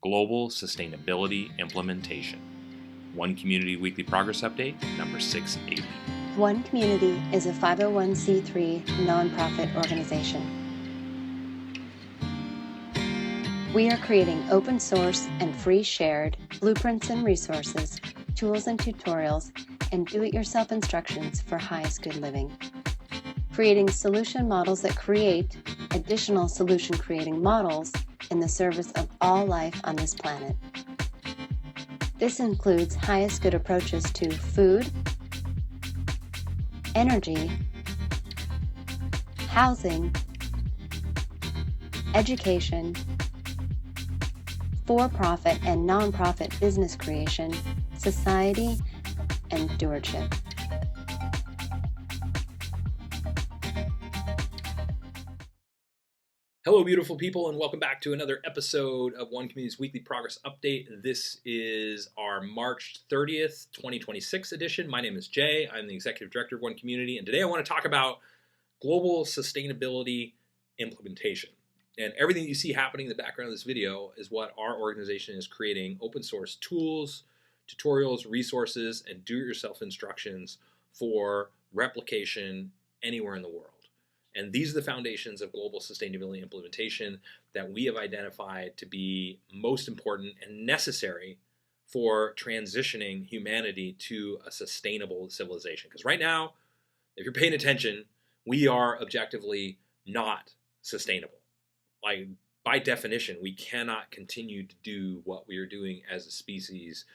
Global Sustainability Implementation. One Community Weekly Progress Update, number 680. One Community is a 501c3 nonprofit organization. We are creating open source and free shared blueprints and resources, tools and tutorials, and do-it-yourself instructions for highest good living. Creating solution models that create additional solution creating models in the service of all life on this planet. This includes highest good approaches to food, energy, housing, education, for-profit and nonprofit business creation, society, and stewardship. Hello, beautiful people, and welcome back to another episode of One Community's Weekly Progress Update. This is our March 30th, 2026 edition. My name is Jay. I'm the Executive Director of One Community, and today I want to talk about global sustainability implementation. And everything that you see happening in the background of this video is what our organization is creating: open source tools, tutorials, resources, and do-it-yourself instructions for replication anywhere in the world. And these are the foundations of global sustainability implementation that we have identified to be most important and necessary for transitioning humanity to a sustainable civilization. Because right now, if you're paying attention, we are objectively not sustainable. Like, by definition, we cannot continue to do what we are doing as a species.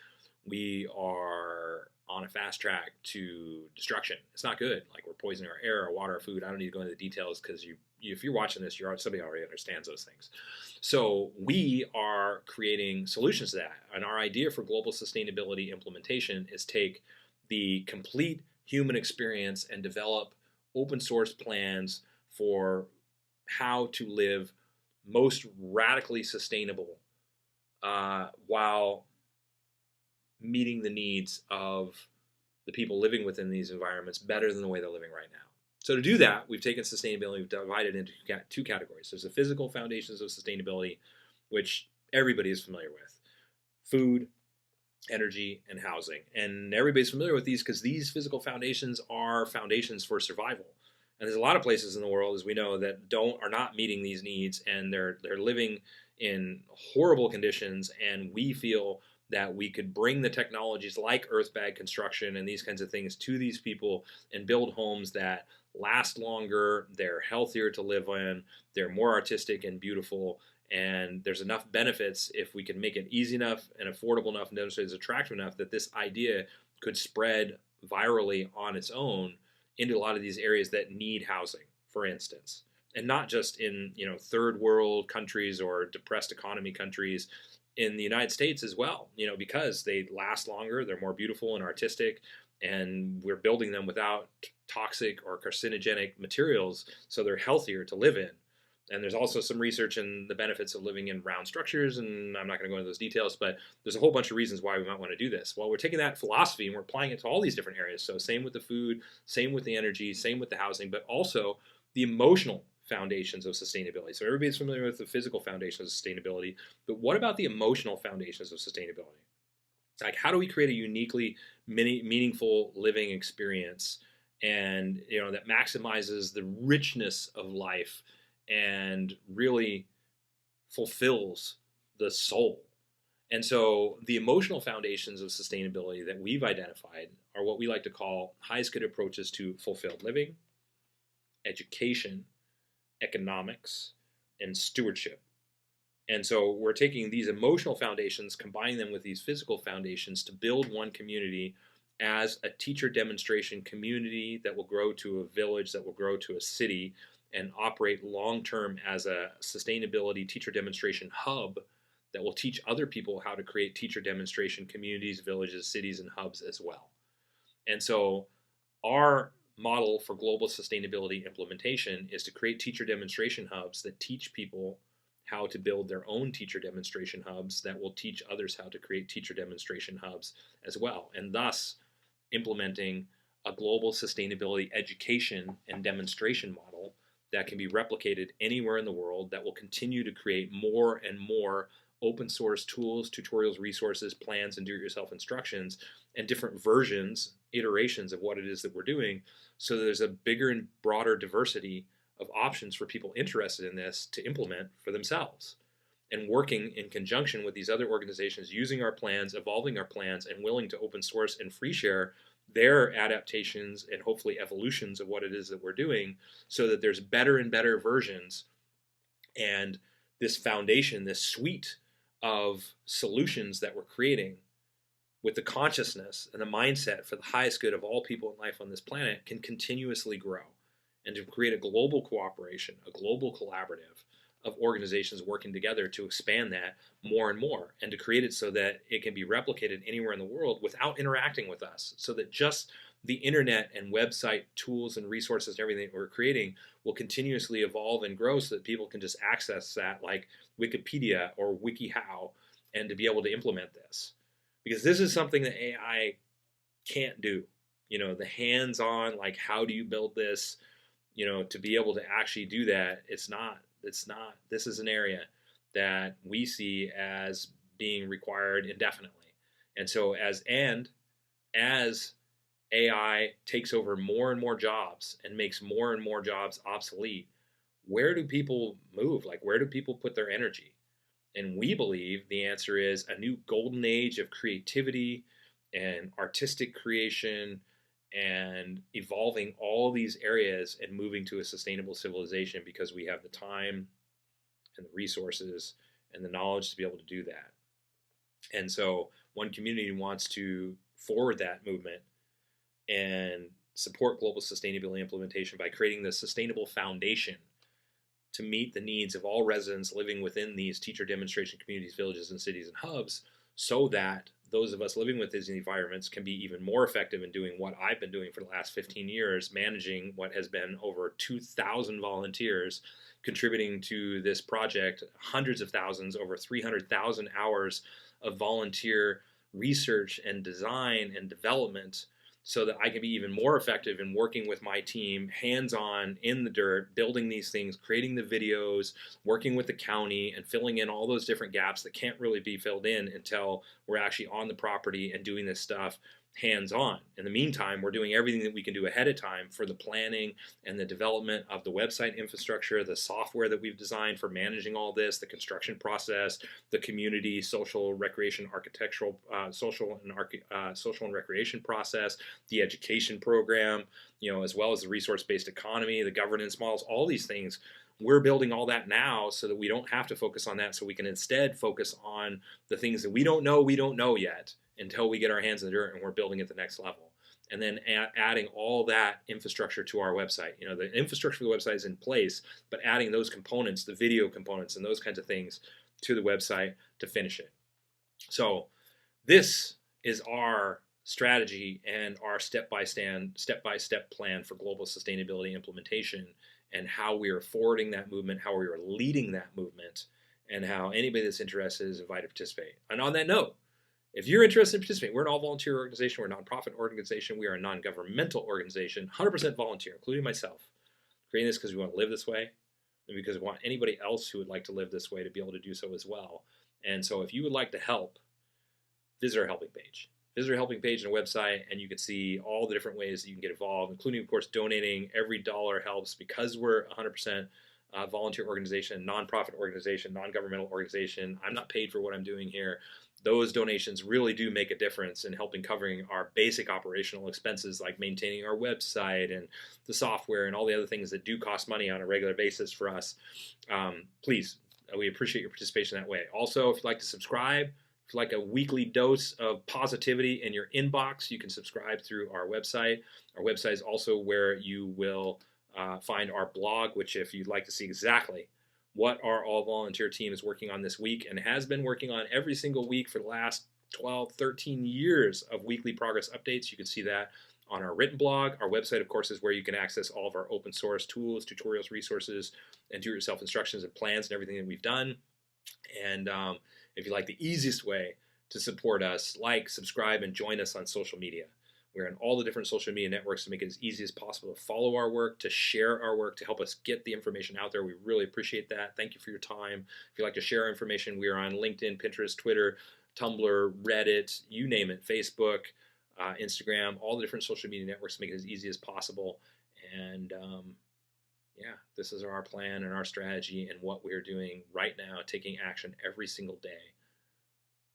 We are on a fast track to destruction. It's not good. Like, we're poisoning our air, our water, our food. I don't need to go into the details because if you're watching this, somebody already understands those things. So we are creating solutions to that. And our idea for global sustainability implementation is take the complete human experience and develop open source plans for how to live most radically sustainable while meeting the needs of the people living within these environments better than the way they're living right now. So to do that, we've taken sustainability, we've divided it into two categories. There's the physical foundations of sustainability, which everybody is familiar with: food, energy, and housing. And everybody's familiar with these because these physical foundations are foundations for survival. And there's a lot of places in the world, as we know, that are not meeting these needs, and they're living in horrible conditions. And we feel that we could bring the technologies like earthbag construction and these kinds of things to these people and build homes that last longer, they're healthier to live in, they're more artistic and beautiful, and there's enough benefits if we can make it easy enough and affordable enough and demonstrate it's attractive enough that this idea could spread virally on its own into a lot of these areas that need housing, for instance. And not just in third world countries or depressed economy countries, in the United States as well, because they last longer, they're more beautiful and artistic, and we're building them without toxic or carcinogenic materials, so they're healthier to live in. And there's also some research in the benefits of living in round structures, and I'm not going to go into those details, but there's a whole bunch of reasons why we might want to do this. Well, we're taking that philosophy and we're applying it to all these different areas. So same with the food, same with the energy, same with the housing, but also the emotional foundations of sustainability. So everybody's familiar with the physical foundations of sustainability, but what about the emotional foundations of sustainability? Like, how do we create a uniquely meaningful living experience, and that maximizes the richness of life and really fulfills the soul? And so the emotional foundations of sustainability that we've identified are what we like to call highest good approaches to fulfilled living, education, economics, and stewardship. And so we're taking these emotional foundations, combining them with these physical foundations to build One Community as a teacher demonstration community that will grow to a village, that will grow to a city, and operate long-term as a sustainability teacher demonstration hub that will teach other people how to create teacher demonstration communities, villages, cities, and hubs as well. And so our model for global sustainability implementation is to create teacher demonstration hubs that teach people how to build their own teacher demonstration hubs that will teach others how to create teacher demonstration hubs as well, and thus implementing a global sustainability education and demonstration model that can be replicated anywhere in the world, that will continue to create more and more open source tools, tutorials, resources, plans, and do-it-yourself instructions, and different versions, iterations of what it is that we're doing, so that there's a bigger and broader diversity of options for people interested in this to implement for themselves. And working in conjunction with these other organizations, using our plans, evolving our plans, and willing to open source and free share their adaptations and hopefully evolutions of what it is that we're doing, so that there's better and better versions, and this foundation, this suite of solutions that we're creating with the consciousness and the mindset for the highest good of all people in life on this planet can continuously grow, and to create a global cooperation, a global collaborative of organizations working together to expand that more and more, and to create it so that it can be replicated anywhere in the world without interacting with us, so that just the internet and website tools and resources and everything that we're creating will continuously evolve and grow, so that people can just access that like Wikipedia or WikiHow, and to be able to implement this. Because this is something that AI can't do. You know, the hands-on, like, how do you build this, you know, to be able to actually do that, it's not, this is an area that we see as being required indefinitely. And so as AI takes over more and more jobs and makes more and more jobs obsolete, where do people move? Like, where do people put their energy? And we believe the answer is a new golden age of creativity and artistic creation, and evolving all these areas and moving to a sustainable civilization, because we have the time and the resources and the knowledge to be able to do that. And so one community wants to forward that movement and support global sustainability implementation by creating the sustainable foundation to meet the needs of all residents living within these teacher demonstration communities, villages, and cities and hubs, so that those of us living with these environments can be even more effective in doing what I've been doing for the last 15 years, managing what has been over 2,000 volunteers contributing to this project, hundreds of thousands, over 300,000 hours of volunteer research and design and development, so that I can be even more effective in working with my team, hands-on, in the dirt, building these things, creating the videos, working with the county, and filling in all those different gaps that can't really be filled in until we're actually on the property and doing this stuff hands-on. In the meantime, we're doing everything that we can do ahead of time for the planning and the development of the website infrastructure, the software that we've designed for managing all this, the construction process, the community, social, recreation, architectural, social and recreation process, the education program, you know, as well as the resource-based economy, the governance models, all these things. We're building all that now so that we don't have to focus on that, so we can instead focus on the things that we don't know yet, until we get our hands in the dirt and we're building at the next level. And then adding all that infrastructure to our website. You know, the infrastructure for the website is in place, but adding those components, the video components and those kinds of things, to the website to finish it. So this is our strategy and our step-by-step plan for global sustainability implementation, and how we are forwarding that movement, how we are leading that movement, and how anybody that's interested is invited to participate. And on that note, if you're interested in participating, we're an all-volunteer organization, we're a nonprofit organization, we are a non-governmental organization, 100% volunteer, including myself. Creating this because we want to live this way, and because we want anybody else who would like to live this way to be able to do so as well. And so if you would like to help, visit our helping page. Visit our helping page on the website, and you can see all the different ways that you can get involved, including, of course, donating. Every dollar helps, because we're 100% volunteer organization, nonprofit organization, non-governmental organization. I'm not paid for what I'm doing here. Those donations really do make a difference in helping covering our basic operational expenses, like maintaining our website and the software and all the other things that do cost money on a regular basis for us. Please, we appreciate your participation that way. Also, if you'd like to subscribe, if you'd like a weekly dose of positivity in your inbox, you can subscribe through our website. Our website is also where you will find our blog, which, if you'd like to see exactly what our all-volunteer team is working on this week, and has been working on every single week for the last 12, 13 years of weekly progress updates, you can see that on our written blog. Our website, of course, is where you can access all of our open source tools, tutorials, resources, and do-it-yourself instructions and plans and everything that we've done. And if you like the easiest way to support us, like, subscribe, and join us on social media. We're on all the different social media networks to make it as easy as possible to follow our work, to share our work, to help us get the information out there. We really appreciate that. Thank you for your time. If you'd like to share our information, we are on LinkedIn, Pinterest, Twitter, Tumblr, Reddit, you name it, Facebook, Instagram, all the different social media networks to make it as easy as possible. And yeah, this is our plan and our strategy and what we're doing right now, taking action every single day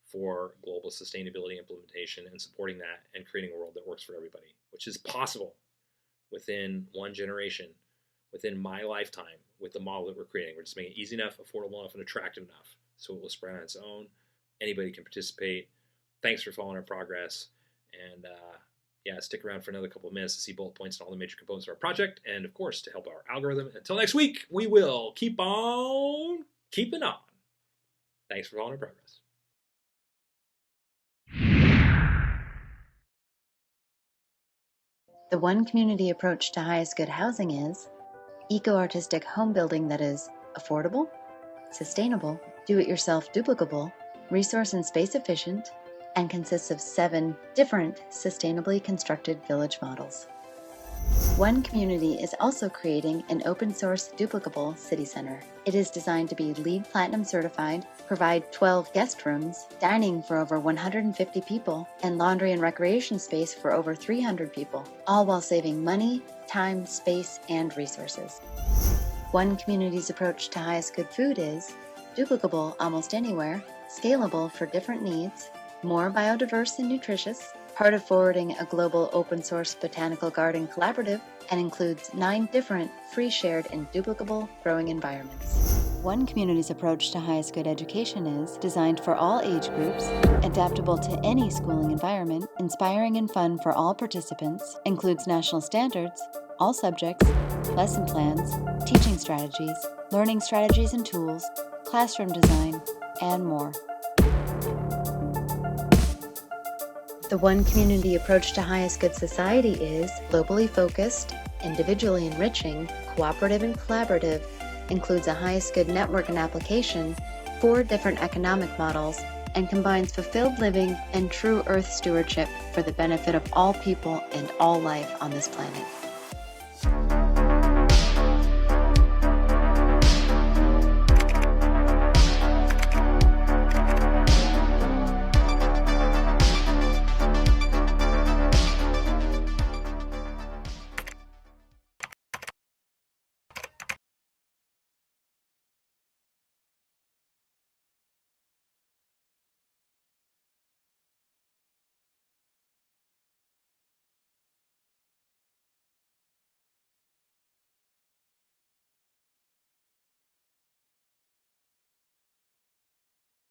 for global sustainability implementation and supporting that and creating a world that works for everybody, which is possible within one generation, within my lifetime, with the model that we're creating. We're just making it easy enough, affordable enough, and attractive enough so it will spread on its own. Anybody can participate. Thanks for following our progress. And yeah, stick around for another couple of minutes to see bullet points and all the major components of our project. And of course, to help our algorithm. Until next week, we will keep on keeping on. Thanks for following our progress. The one community approach to highest good housing is eco-artistic home building that is affordable, sustainable, do-it-yourself duplicable, resource and space efficient, and consists of 7 different sustainably constructed village models. One Community is also creating an open-source duplicable city center. It is designed to be LEED Platinum certified, provide 12 guest rooms, dining for over 150 people, and laundry and recreation space for over 300 people, all while saving money, time, space, and resources. One Community's approach to highest good food is duplicable almost anywhere, scalable for different needs, more biodiverse and nutritious, part of forwarding a global open-source botanical garden collaborative, and includes 9 different free, shared, and duplicable growing environments. One Community's approach to highest good education is designed for all age groups, adaptable to any schooling environment, inspiring and fun for all participants, includes national standards, all subjects, lesson plans, teaching strategies, learning strategies and tools, classroom design, and more. The One Community approach to highest good society is globally focused, individually enriching, cooperative and collaborative, includes a highest good network and application, 4 different economic models, and combines fulfilled living and true earth stewardship for the benefit of all people and all life on this planet.